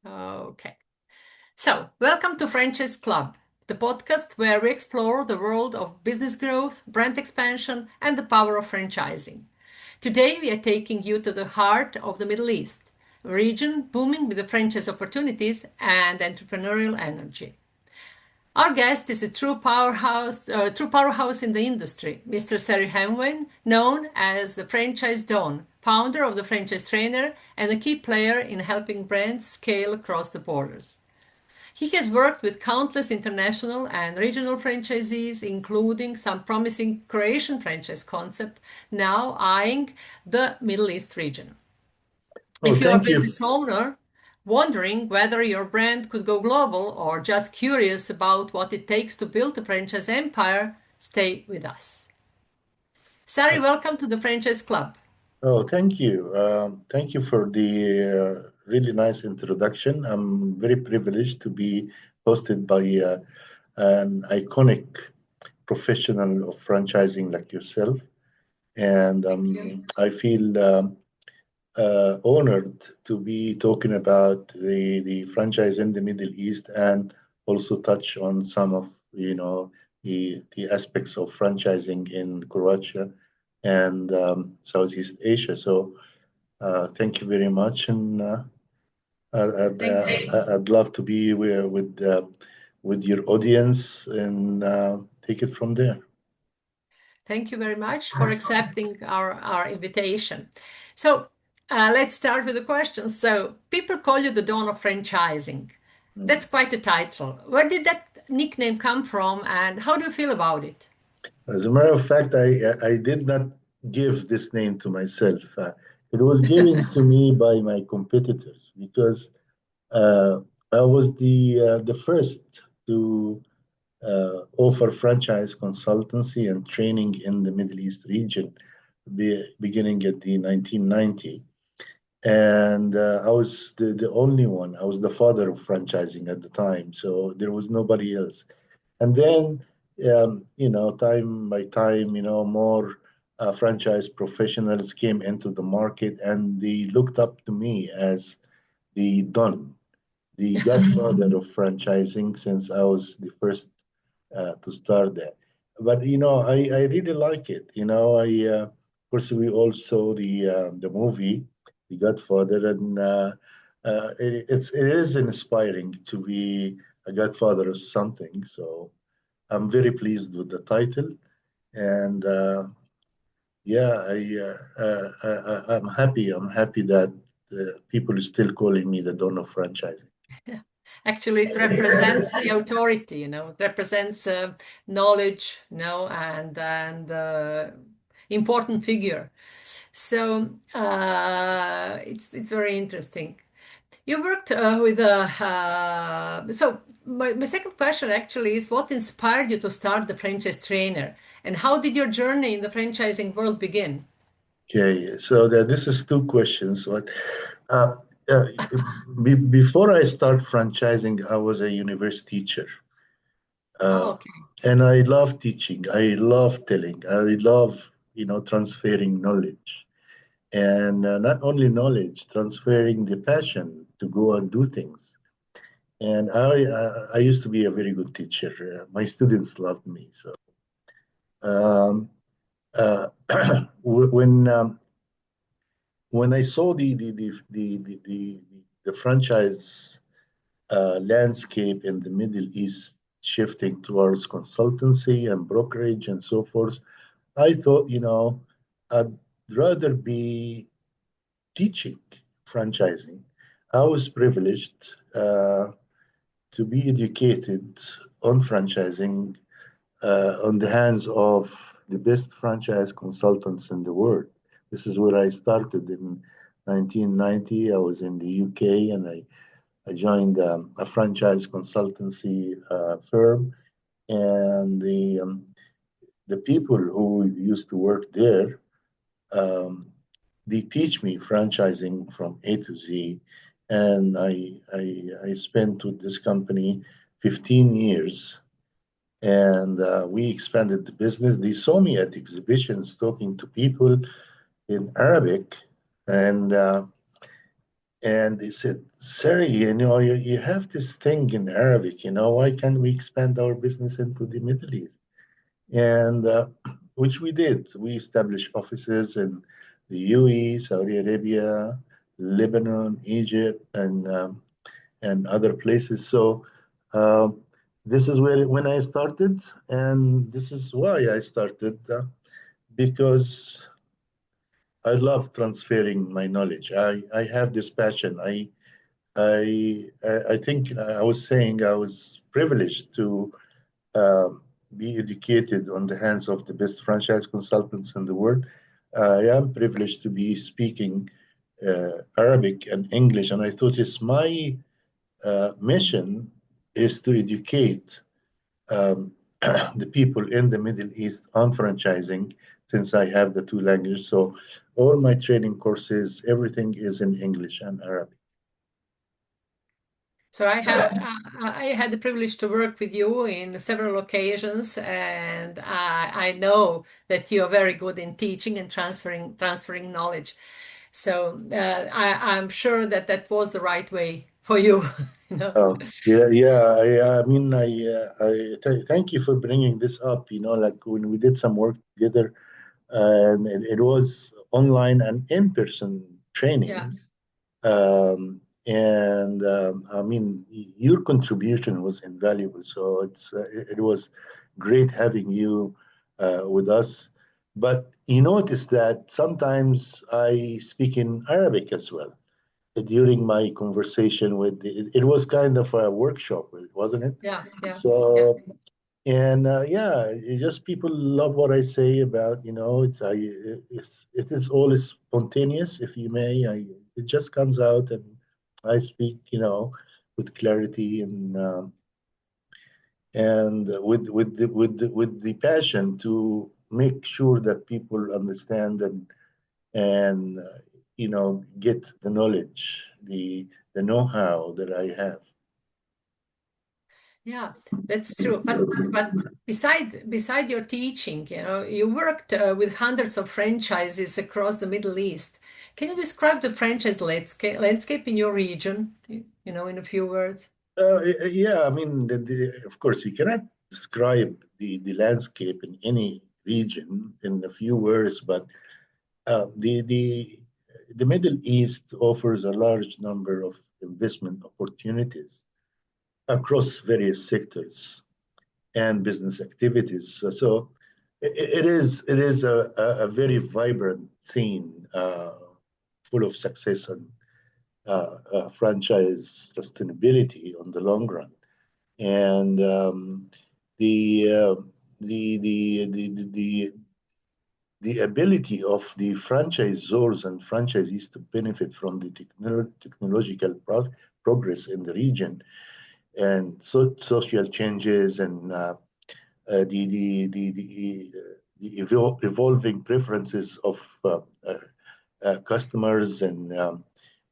Okay. So, welcome to Franchise Club, the podcast where we explore the world of business growth, brand expansion, and the power of franchising. Today, we are taking you to the heart of the Middle East, a region booming with the franchise opportunities and entrepreneurial energy. Our guest is a true powerhouse in the industry, Mr. Sary Hamway, known as the Franchise Don, founder of the Franchise Trainer and a key player in helping brands scale across the borders. He has worked with countless international and regional franchisees, including some promising Croatian franchise concept, now eyeing the Middle East region. Oh, If you're a thank you. business owner wondering whether your brand could go global or just curious about what it takes to build a franchise empire, stay with us. Sari, welcome to the Franchise Club. Oh, thank you. Thank you for the really nice introduction. I'm very privileged to be hosted by an iconic professional of franchising like yourself, and Thank you. I feel honored to be talking about the franchise in the Middle East and also touch on some of the aspects of franchising in Croatia and Southeast Asia. So thank you very much, and Thank you. I'd love to be with your audience and take it from there. Thank you very much for accepting our invitation. So let's start with the questions. So people call you the Dawn of Franchising. Mm. That's quite a title. Where did that nickname come from and how do you feel about it? As a matter of fact, I did not give this name to myself. It was given to me by my competitors because uh, I was the first to offer franchise consultancy and training in the Middle East region, beginning at the 1990. And I was the only one. I was the father of franchising at the time, so there was nobody else. And then, time by time, more franchise professionals came into the market and they looked up to me as the Don, the godfather of franchising, since I was the first to start that. But, I really like it. Of course, we all saw the movie, The Godfather, and it is inspiring to be a godfather of something. So I'm very pleased with the title, and yeah, I'm happy. I'm happy that people are still calling me the Don of franchising. Actually, it represents the authority, it represents knowledge, and important figure. So it's very interesting. You worked with so my second question actually is what inspired you to start the franchise trainer, and how did your journey in the franchising world begin? Okay, so this is two questions. Uh, uh, Before I start franchising, I was a university teacher, Oh, uh, okay. and I love teaching. I love telling. I love, transferring knowledge, and not only knowledge, transferring the passion to go and do things. And I used to be a very good teacher. My students loved me. So um, uh, when I saw the franchise landscape in the Middle East shifting towards consultancy and brokerage and so forth, I thought, I'd rather be teaching franchising. I was privileged to be educated on franchising on the hands of the best franchise consultants in the world. This is where I started in 1990. I was in the UK and I joined a franchise consultancy firm. And the people who used to work there, um, they teach me franchising from A to Z. And I spent with this company 15 years and we expanded the business. They saw me at exhibitions talking to people in Arabic, and And they said, Sari, you have this thing in Arabic, why can't we expand our business into the Middle East? And which we did. We established offices in the UAE, Saudi Arabia, Lebanon, Egypt, and other places. So this is where when I started, and this is why I started, because I love transferring my knowledge. I have this passion. I think I was saying I was privileged to be educated on the hands of the best franchise consultants in the world. I am privileged to be speaking Arabic and English, and I thought it's my mission is to educate um, the people in the Middle East on franchising, since I have the two languages. So all my training courses, everything is in English and Arabic. So I had the privilege to work with you in several occasions, and I know that you are very good in teaching and transferring knowledge. So I'm sure that that was the right way for you, you know. Yeah, yeah. I mean, thank you for bringing this up. Like when we did some work together, and it was online and in-person Yeah. training. And I mean, your contribution was invaluable. So it was great having you with us. But you notice that sometimes I speak in Arabic as well during my conversation with it was kind of a workshop, wasn't it? Yeah, yeah, yeah. So and yeah, just people love what I say about, it is all spontaneous, if you may. It just comes out, and I speak, with clarity and with the passion to make sure that people understand and get the knowledge, the know-how that I have. Yeah, that's true. But beside your teaching, you worked with hundreds of franchises across the Middle East. Can you describe the franchise landscape in your region, in a few words? Yeah, I mean, of course, you cannot describe the landscape in any region in a few words, but the Middle East offers a large number of investment opportunities across various sectors and business activities. So it is a very vibrant scene, full of success and franchise sustainability on the long run. And the, uh, the ability of the franchisors and franchisees to benefit from the technological progress in the region and social changes and the evolving preferences of customers and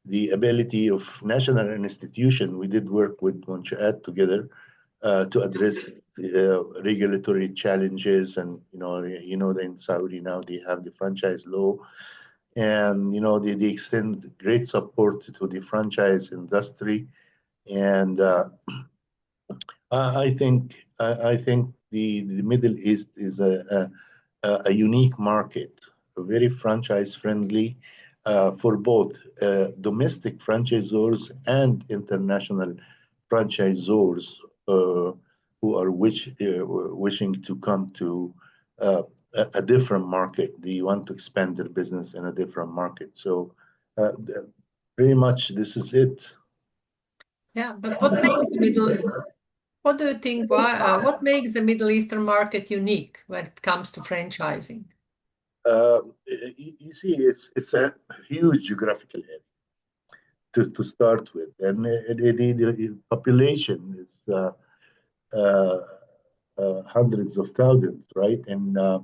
the ability of national institution. We did work with Munchaat together to address regulatory challenges, and in Saudi now they have the franchise law, and they extend great support to the franchise industry, and I think the Middle East is a unique market, very franchise friendly for both domestic franchisors and international franchisors who are wishing to come to uh, a different market. They want to expand their business in a different market. So uh, pretty much this is it. Yeah, but what do you think, what makes the Middle Eastern market unique when it comes to franchising? You see, it's a huge geographical area to start with, and the population is uh, hundreds of thousands, right? And I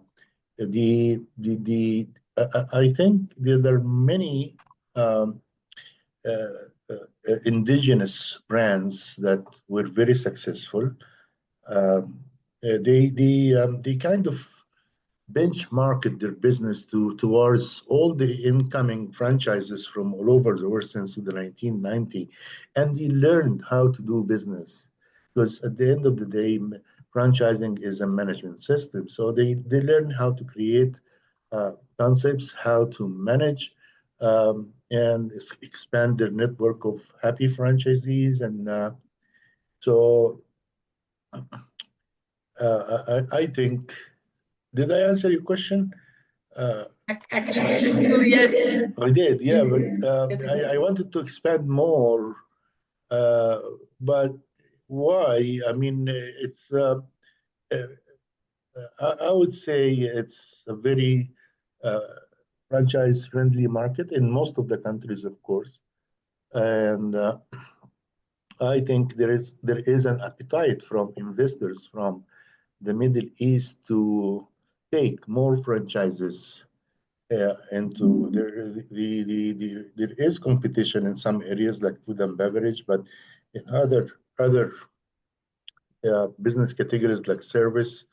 think there are many um, indigenous brands that were very successful. Um, they kind of benchmarked their business towards all the incoming franchises from all over the world since the 1990, and they learned how to do business. Because at the end of the day, franchising is a management system. So they learn how to create concepts, how to manage and expand their network of happy franchisees. And so I think, did I answer your question? Uh, Actually, yes. I did, yeah, You but did. I wanted to expand more. Uh, but why? I mean, uh, I would say it's a very uh, franchise-friendly market in most of the countries, of course. And I think there is an appetite from investors from the Middle East to take more franchises into there is competition in some areas like food and beverage, but in other business categories like service,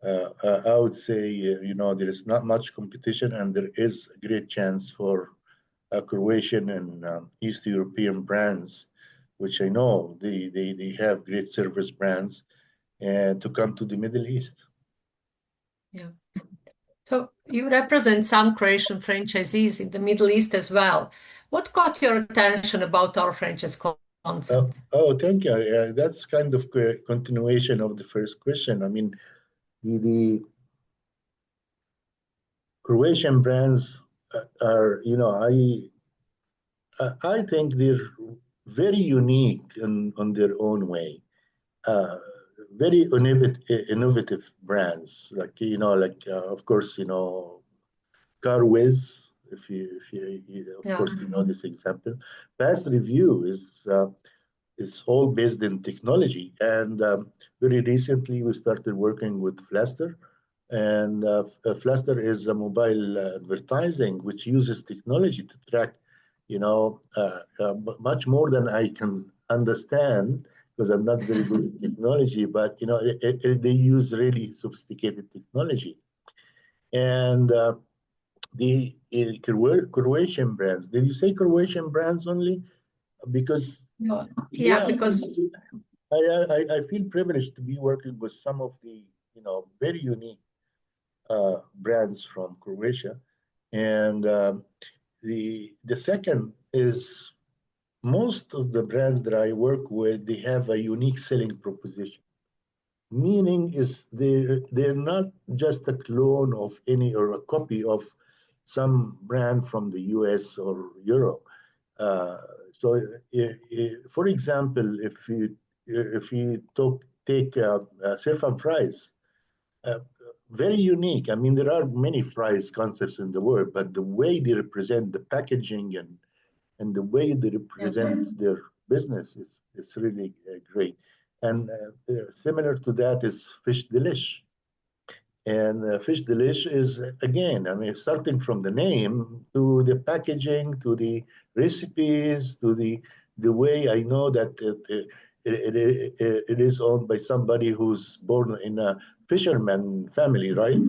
I would say there is not much competition, and there is a great chance for Croatian and East European brands, which I know they have great service brands, and to come to the Middle East. Yeah. So you represent some Croatian franchisees in the Middle East as well. What caught your attention about our franchise concept? Thank you. That's kind of continuation of the first question. I mean, the Croatian brands are, I think they're very unique on their own way. Very innovative brands, like of course, Car Whiz. Of Yeah. course, you know this example. Fast Review is all based in technology. And very recently, we started working with Flaster. And Flaster is a mobile advertising which uses technology to track, much more than I can understand because I'm not very good at technology. But they use really sophisticated technology. And the Croatian brands. Did you say Croatian brands only? Because Yeah, yeah, yeah, because I feel privileged to be working with some of the very unique brands from Croatia, and the second is most of the brands that I work with, they have a unique selling proposition. Meaning is they're not just a clone of any or a copy of some brand from the US or Europe. Uh, so, for example, if you take surf and fries, uh, very unique. I mean, there are many fries concepts in the world, but the way they represent the packaging and the way they yeah, represent their business is really great. And similar to that is Fish Delish. And Fish Delish is, again, I mean, starting from the name to the packaging, to the recipes, to the way I know that it is owned by somebody who's born in a fisherman family, right?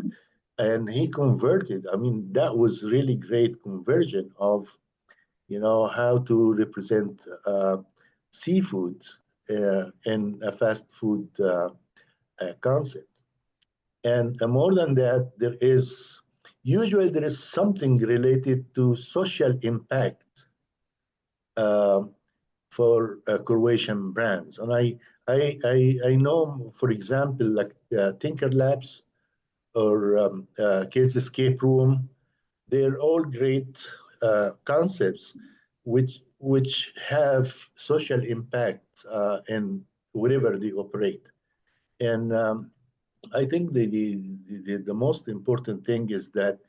And he converted. I mean, that was really great conversion of, how to represent seafood in a fast food concept. And more than that, there is something related to social impact uh, for Croatian brands. And I know, for example, like Tinker Labs or Kids Escape Room, they're all great concepts which have social impact in wherever they operate. And I think the most important thing is that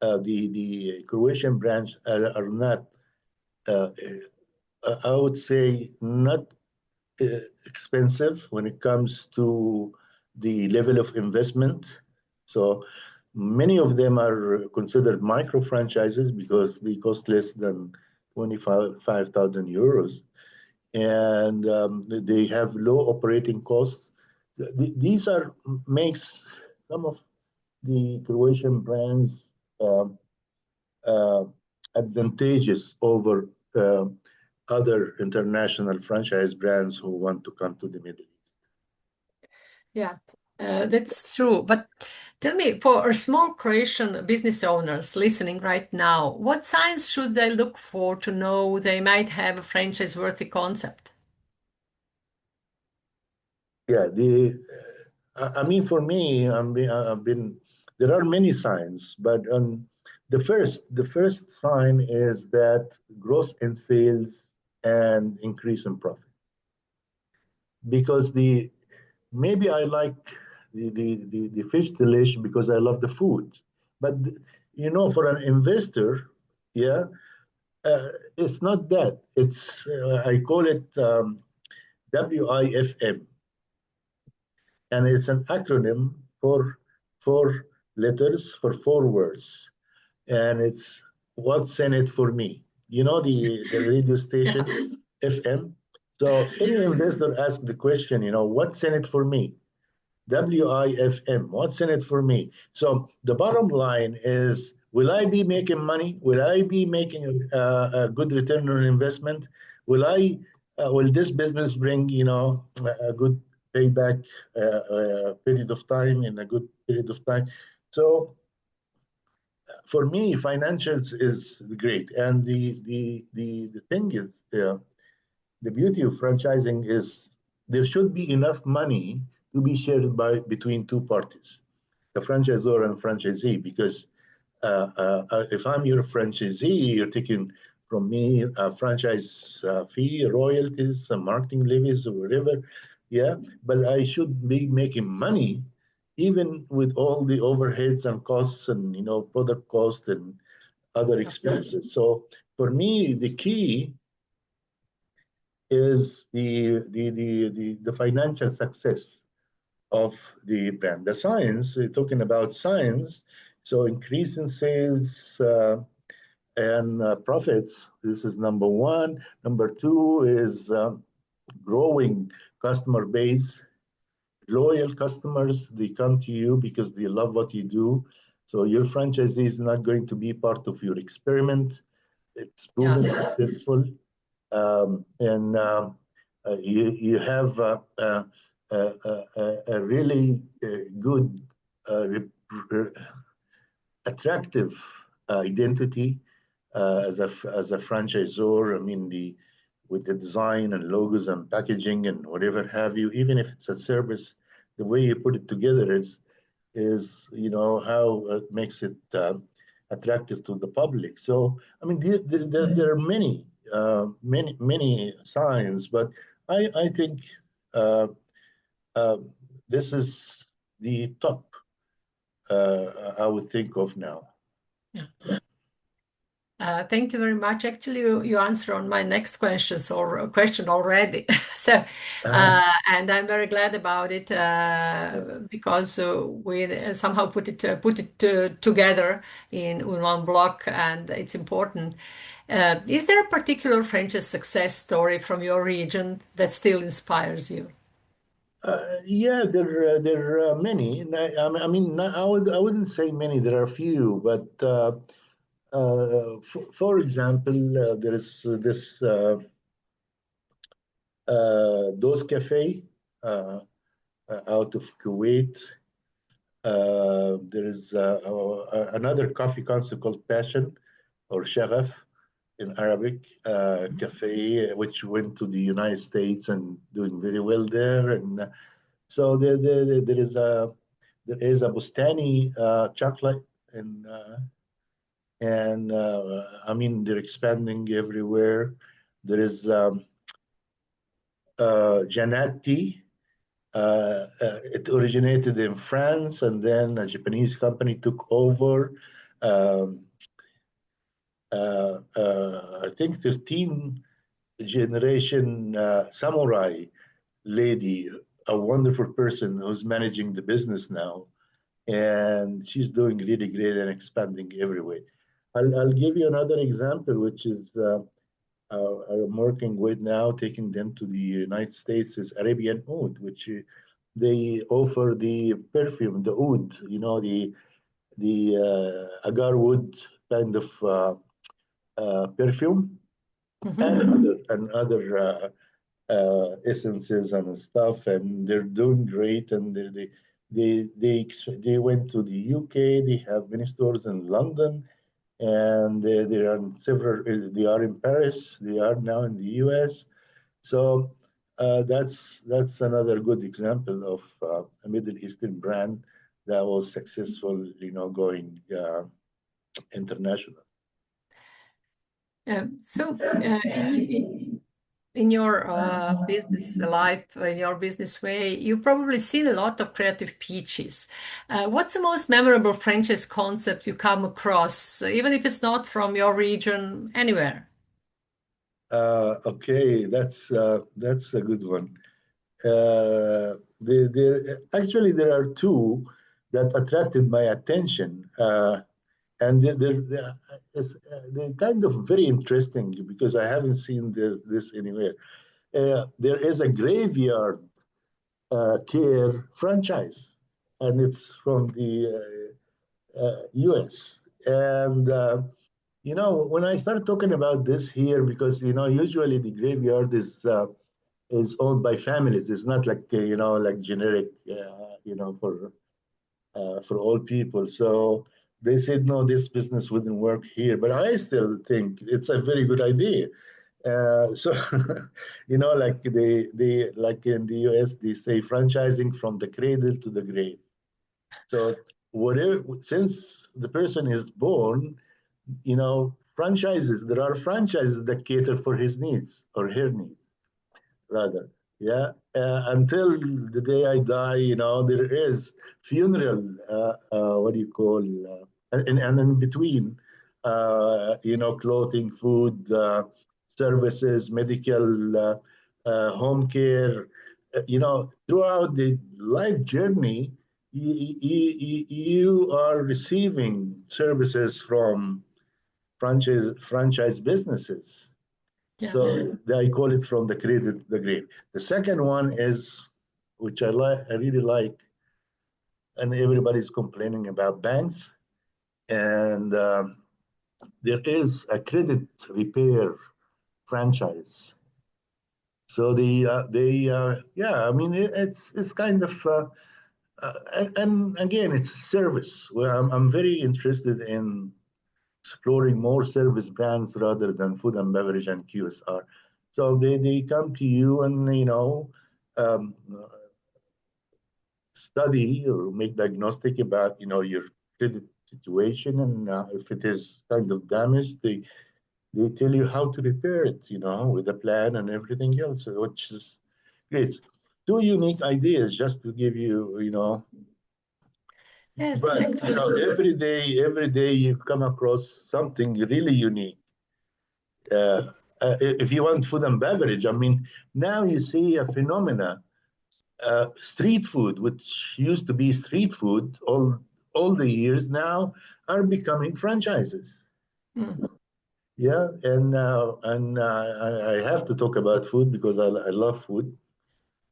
the Croatian branch are not, uh, I would say, not expensive when it comes to the level of investment. So many of them are considered micro franchises because they cost less than 25,000 euros, and they have low operating costs. These are makes some of the Croatian brands uh, advantageous over other international franchise brands who want to come to the Middle East. Yeah, that's true. But tell me, for small Croatian business owners listening right now, what signs should they look for to know they might have a franchise-worthy concept? Yeah, I mean, for me, I've been, there are many signs, but the first sign is that growth in sales and increase in profit. Because maybe I like the fish dish because I love the food. But for an investor, yeah, it's not that. It's I call it WIFM, and it's an acronym for four letters for four words, and it's what's in it for me. The radio Yeah. station FM. So any investor asks the question, what's in it for me? WIFM. What's in it for me? So the bottom line is, will I be making money? Will I be making a good return on investment? Will this business bring, a good payback period of time in a good period of time? So for me, financials is great. And the thing is, the beauty of franchising is there should be enough money to be shared between two parties, the franchisor and franchisee. Because if I'm your franchisee, you're taking from me a franchise fee, royalties, marketing levies, or whatever. Yeah, but I should be making money, even with all the overheads and costs and product costs and other expenses. So for me, the key is the financial success of the brand. The science, talking about science, so increase in sales and profits. This is number one. Number two is growing customer base, loyal customers. They come to you because they love what you do. So your franchisee is not going to be part of your experiment. It's Yeah. proven successful, and you have a really good, attractive identity as a franchisor. I mean, with the design and logos and packaging and whatever have you, even if it's a service, the way you put it together is how it makes it attractive to the public. So I mean, there are many signs, but I think uh, uh, this is the top I would think of now. Yeah. Thank you very much. Actually, you answered on my next questions or question already. So, Uh, and I'm very glad about it because we somehow put it together in one block, and it's important. Is there a particular franchise success story from your region that still inspires you? yeah, there are many. And I mean, I wouldn't say many. There are few, but for example, there is this Those Cafe out of Kuwait. There is another coffee concept called Passion or Sharaf in Arabic cafe, which went to the United States and doing very well there. And so there is a Bustani chocolate, and I mean they're expanding everywhere. There is Janati. It originated in France, and then a Japanese company took over. Um, I think 13 generation samurai lady, a wonderful person who's managing the business now, and she's doing really great and expanding everywhere. I'll give you another example, which is I'm working with now, taking them to the United States, is Arabian Oud, which they offer the perfume, the oud, agar wood kind of perfume Hmm. and other essences and stuff, and they're doing great. And they went to the UK. They have many stores in London, and they are in several. They are in Paris. They are now in the US. So that's another good example of a Middle Eastern brand that was successful, going international. So, in your business life, in your business way, you probably seen a lot of creative pitches. What's the most memorable franchise concept you come across, even if it's not from your region, anywhere? Okay, that's a good one. Actually, there are two that attracted my attention, and they're kind of very interesting because I haven't seen this anywhere. There is a graveyard care franchise, and it's from the US. And when I started talking about this here, because usually the graveyard is owned by families. It's not like like generic, for all people. So they said no, this business wouldn't work here. But I still think it's a very good idea. So like they like in the US, they say franchising from the cradle to the grave. So whatever, since the person is born, franchises. There are franchises that cater for his needs or her needs rather. Yeah. Until the day I die, there is funeral. What do you call? And in between, clothing, food, services, medical, home care. Throughout the life journey, you are receiving services from franchise businesses. Yeah. So I call it from the cradle to the grave. The second one is, which I really like, and everybody's complaining about banks. And there is a credit repair franchise. So yeah, I mean, it's kind of, and again, it's service. Well, I'm very interested in exploring more service brands rather than food and beverage and QSR. So they come to you and um, study or make diagnostic about your credit situation, and if it is kind of damaged, they tell you how to repair it, with a plan and everything else, which is great. Two unique ideas just to give you, Yes, but actually. every day you come across something really unique. uh, if you want food and beverage, I mean, now you see a phenomena. Street food, which used to be street food all the years now, are becoming franchises. Mm. Yeah, and I have to talk about food because I love food.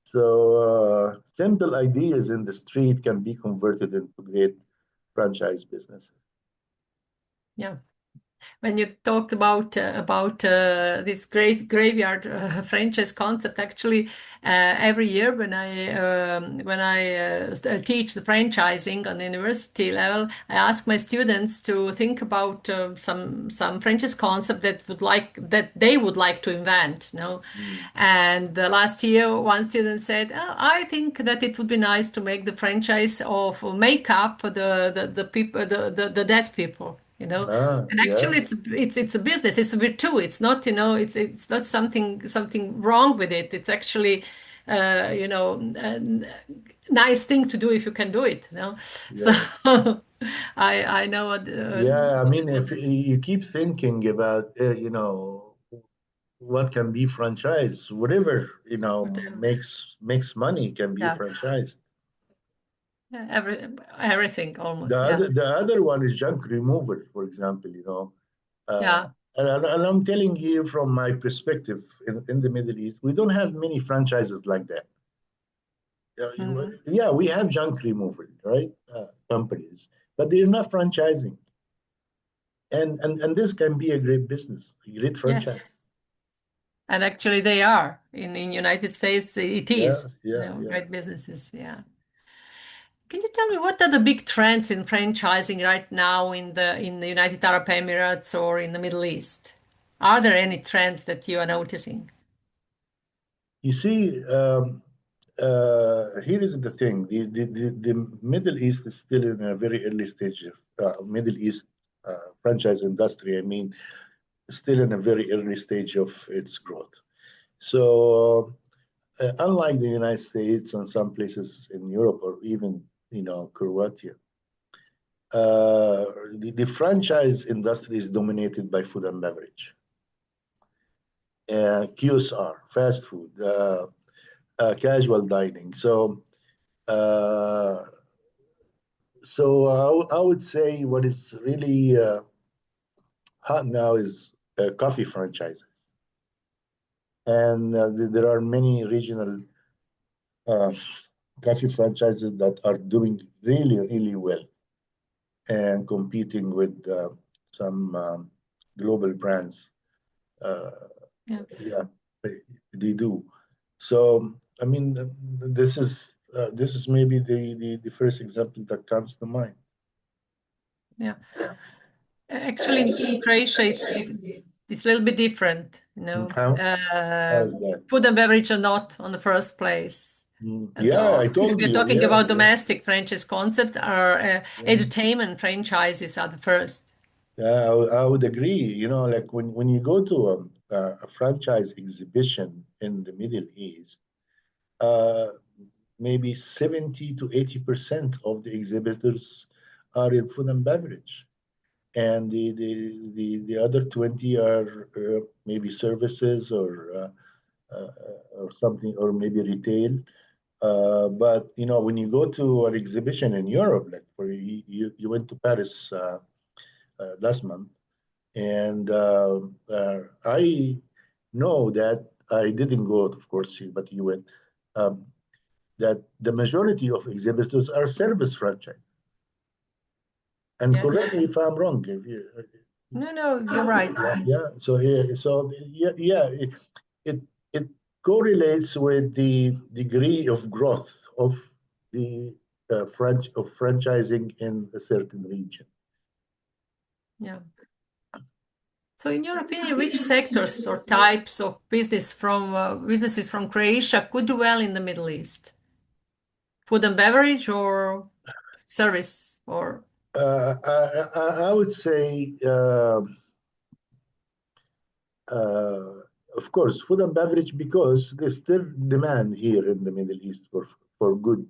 So simple ideas in the street can be converted into great franchise businesses. Yeah. When you talk about this graveyard franchise concept, actually, every year when I teach the franchising on the university level, I ask my students to think about some franchise concept that they would like to invent. Mm. And last year, one student said, "Oh, I think that it would be nice to make the franchise of makeup the people the dead people." And Yeah, actually, it's a business. It's a virtue. It's not, it's not something wrong with it. It's actually, a nice thing to do if you can do it. So yeah. I know what. Yeah, I mean, if you keep thinking about, what can be franchised, whatever, Whatever. makes money can be Yeah, franchised. yeah, everything The almost. Yeah, other, the other one is junk removal, for example, Uh, yeah. and I'm telling you from my perspective in the Middle East, we don't have many franchises like that. Hmm. Yeah, we have junk removal, right? Companies. but they're not franchising. And this can be a great business, a great Yes. franchise. And actually they are. In United States it Yeah, is, yeah, yeah. great businesses. Yeah. Can you tell me what are the big trends in franchising right now in the United Arab Emirates or in the Middle East? Are there any trends that you are noticing? You see, here is the thing: the Middle East is still in a very early stage of Middle East franchise industry. I mean, still in a very early stage of its growth. So, unlike the United States and some places in Europe or even Croatia, the franchise industry is dominated by food and beverage, QSR, fast food, casual dining. Uh, I would say what is really hot now is coffee franchises, and there are many regional uh, coffee franchises that are doing really, really well and competing with some global brands. Uh, Yeah. yeah, they do. So, I mean, this is maybe the first example that comes to mind. Yeah. Actually, in Croatia, it's a little bit different, How is that? Food and beverage are not on the first place. And Yeah, I if told we're you. talking Yeah, about yeah, domestic franchise concept, our yeah. entertainment franchises are the first. Yeah, I would agree. Like when you go to a franchise exhibition in the Middle East, uh, maybe 70 to 80% of the exhibitors are in food and beverage, and the other 20 are maybe services uh, or something, or maybe retail. But when you go to an exhibition in Europe, like you went to Paris last month, and I know that I didn't go, of course, but you went. Um, that the majority of exhibitors are service franchise. And Yes. correct me if I'm wrong. No, no, you're right. Yeah. It it correlates with the degree of growth of the franchising in a certain region. Yeah. So, in your opinion, which sectors or types of businesses from Croatia could do well in the Middle East? Food and beverage or service or I would say, uh, of course, food and beverage because there's still demand here in the Middle East for good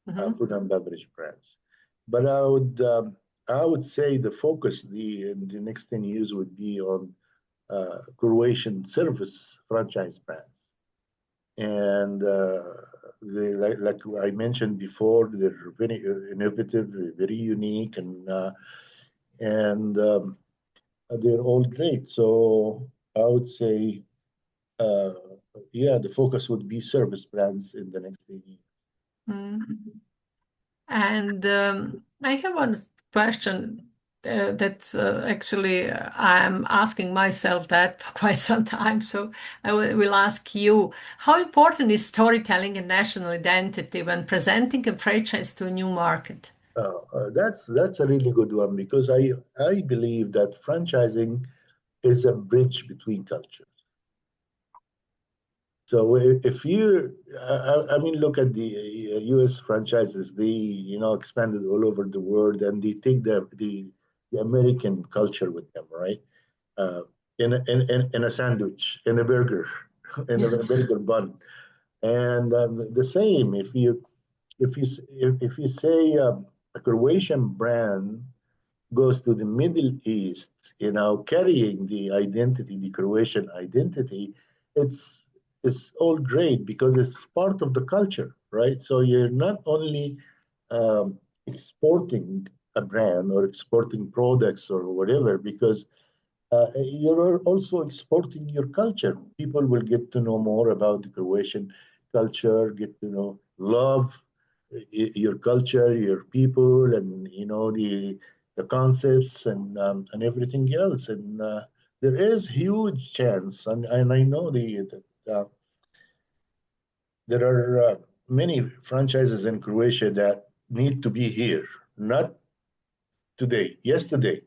Mhm. food and beverage brands. But I would say the focus in the next 10 years would be on Croatian service franchise brands. And like I mentioned before, they're very innovative, very unique, and they're all great. So I would say, uh, yeah, the focus would be service brands in the next 10 years. Mm. And I have one question that actually I'm asking myself that for quite some time. So I will ask you, how important is storytelling and national identity when presenting a franchise to a new market? That's a really good one because I believe that franchising is a bridge between cultures. So if you, I mean, look at the U.S. franchises. They expanded all over the world, and they take the American culture with them, right? Uh, in a sandwich, in a burger, in a Yeah. burger bun, and the same if you say a Croatian brand goes to the Middle East, carrying the identity, the Croatian identity, it's it's all great because it's part of the culture, right? So you're not only exporting a brand or exporting products or whatever, because you're also exporting your culture. People will get to know more about the Croatian culture, get to know, love your culture, your people, and the concepts and everything else. And there is huge chance, and I know that there are many franchises in Croatia that need to be here, not today, yesterday.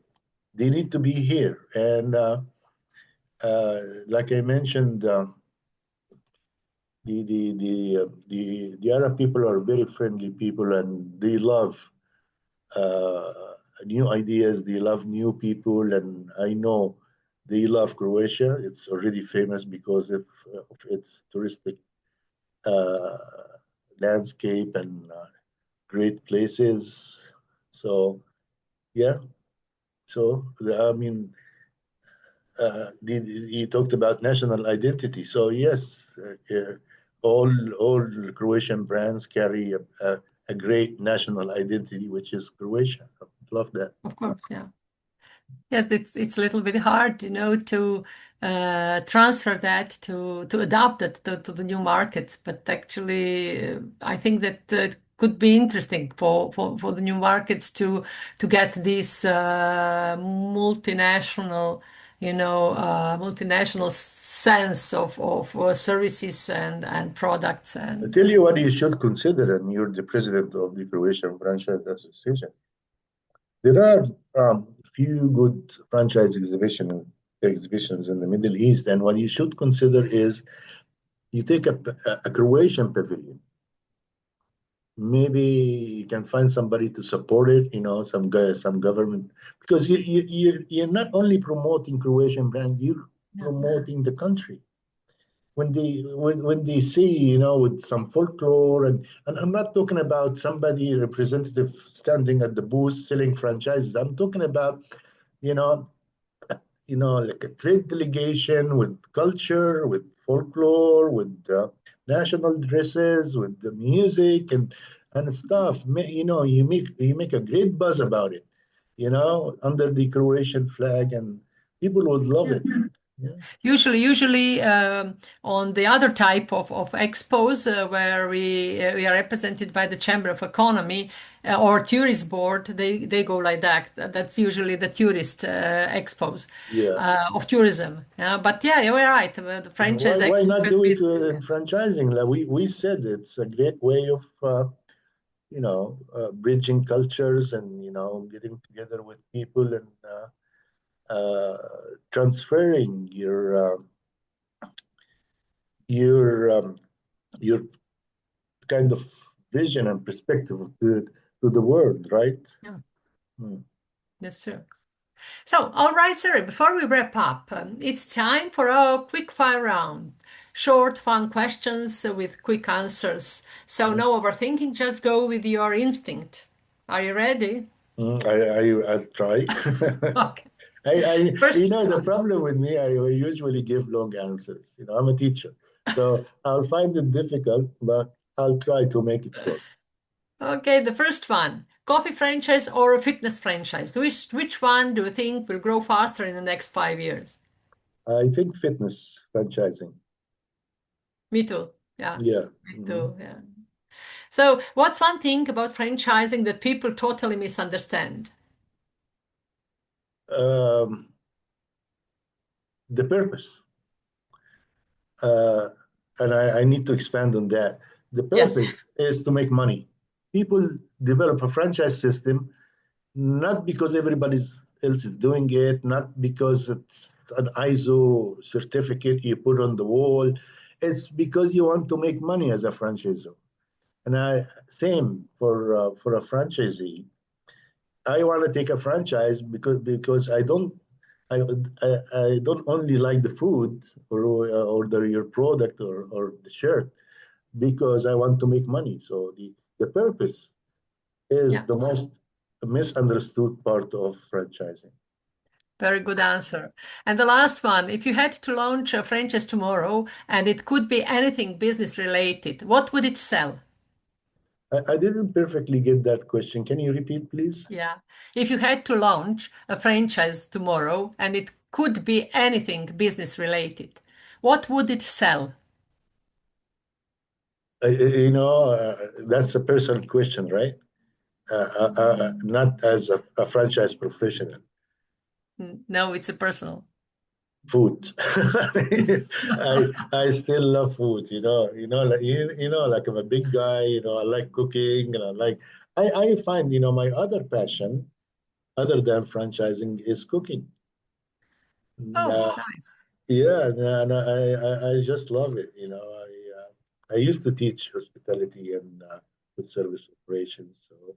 They need to be here, and like I mentioned. The Arab people are very friendly people, and they love uh, new ideas. They love new people, and I know they love Croatia. It's already famous because of its touristic uh, landscape and great places. So yeah, so I mean, he talked about national identity. So yes, all Croatian brands carry a great national identity, which is Croatia. I love that. Of course, yeah. Yes, it's a little bit hard, to transfer that to adapt it to the new markets. But actually, I think that it could be interesting for the new markets to get this multinational sense of services and products I and tell you what you should consider, and you're the president of the Croatian Franchise Association. There are few good franchise exhibitions in the Middle East, and what you should consider is you take a Croatian pavilion. Maybe you can find somebody to support it, some guy, some government, because you're not only promoting Croatian brand, you're yeah. promoting the country. When they see, with some folklore, and I'm not talking about somebody representative standing at the booth selling franchises. I'm talking about, you know, like a trade delegation with culture, with folklore, with national dresses, with the music and stuff. You make a great buzz about it, under the Croatian flag, and people would love it. Yeah, Usually, on the other type of expos where we are represented by the Chamber of Economy or Tourist Board, they go like that. That's usually the tourist expos yeah. of tourism. Yeah, but yeah, you're right. The franchise Why expo not could do be it interesting. in franchising? Like we said, it's a great way of bridging cultures and getting together with people and uh, transferring your your kind of vision and perspective to the world, right? Yeah, Hmm. that's true. So, all right, Sarah, before we wrap up, it's time for our quick fire round. Short, fun questions with quick answers. So, no overthinking, just go with your instinct. Are you ready? I'll try. Okay. You First know, the one. problem with me, I usually give long answers. I'm a teacher, so I'll find it difficult, but I'll try to make it short. Okay, the first one. Coffee franchise or a fitness franchise? Which one do you think will grow faster in the next 5 years? I think fitness franchising. Me too. Yeah, Yeah. me Mhm. too. Yeah. So, what's one thing about franchising that people totally misunderstand? Um, the purpose. uh, and I need to expand on that. The Yes. purpose is to make money. People develop a franchise system not because everybody else is doing it, not because it's an ISO certificate you put on the wall. It's because you want to make money as a franchisor. And same for a franchisee. I want to take a franchise because I don't only like the food or your product or the shirt because I want to make money. So the purpose is Yeah. the most misunderstood part of franchising. Very good answer. And the last one, if you had to launch a franchise tomorrow and it could be anything business related, what would it sell? I didn't perfectly get that question. Can you repeat, please? Yeah. If you had to launch a franchise tomorrow and it could be anything business related, what would it sell? that's a personal question, right? Not as a franchise professional. No, it's a personal. Food. I still love food. Like I'm a big guy. I like cooking, and I find my other passion, other than franchising, is cooking. And, Oh, nice. yeah, and I just love it. I used to teach hospitality and food service operations. So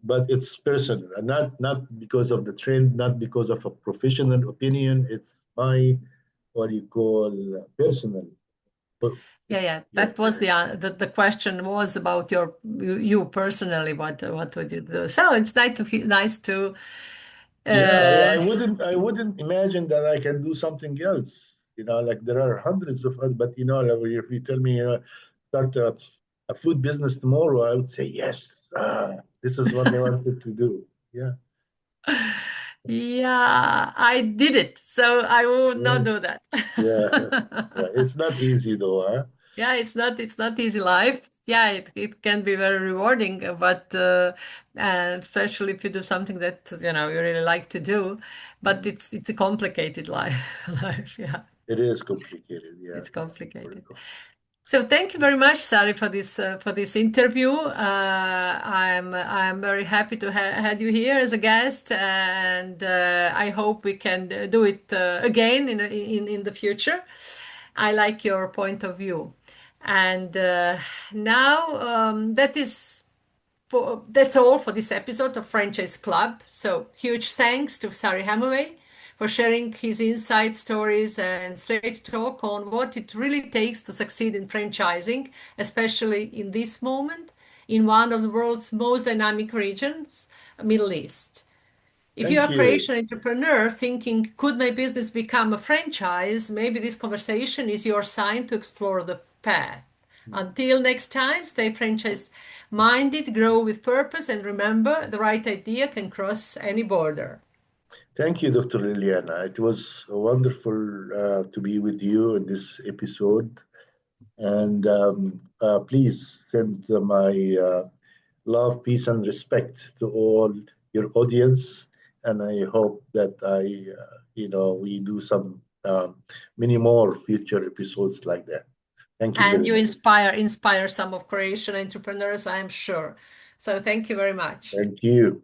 but it's personal, and not because of the trend, not because of a professional opinion. It's my what you call personal. But Yeah, yeah. yeah, That was the question was about you personally. What would you do? So it's nice to yeah. uh, I wouldn't imagine that I can do something else. Like there are hundreds of other, but like if you tell me start a food business tomorrow, I would say yes. This is what I wanted to do. Yeah, yeah, I did it. So I would not yeah, do that. yeah, yeah. It's not easy though, huh? Yeah, it's not easy life. Yeah, it can be very rewarding, but and especially if you do something that you really like to do, but Mm. it's a complicated life. Life, yeah, It is complicated, yeah. it's Very complicated. complicated. So thank you very much, Sari, for this interview. I'm very happy to had you here as a guest, and I hope we can do it again in the future. I like your point of view, and now that's all for this episode of Franchise Club. So, huge thanks to Sary Hamway for sharing his insight stories and straight talk on what it really takes to succeed in franchising, especially in this moment in one of the world's most dynamic regions, Middle East. If you're Thank a you. Croatian entrepreneur thinking, could my business become a franchise? Maybe this conversation is your sign to explore the path. Until next time, stay franchise minded, grow with purpose, and remember the right idea can cross any border. Thank you, Dr. Liliana. It was wonderful to be with you in this episode. And please send my love, peace, and respect to all your audience. And I hope that we do some many more future episodes like that. Thank you And very you much. inspire some of Croatian entrepreneurs, I'm sure. So thank you very much. Thank you.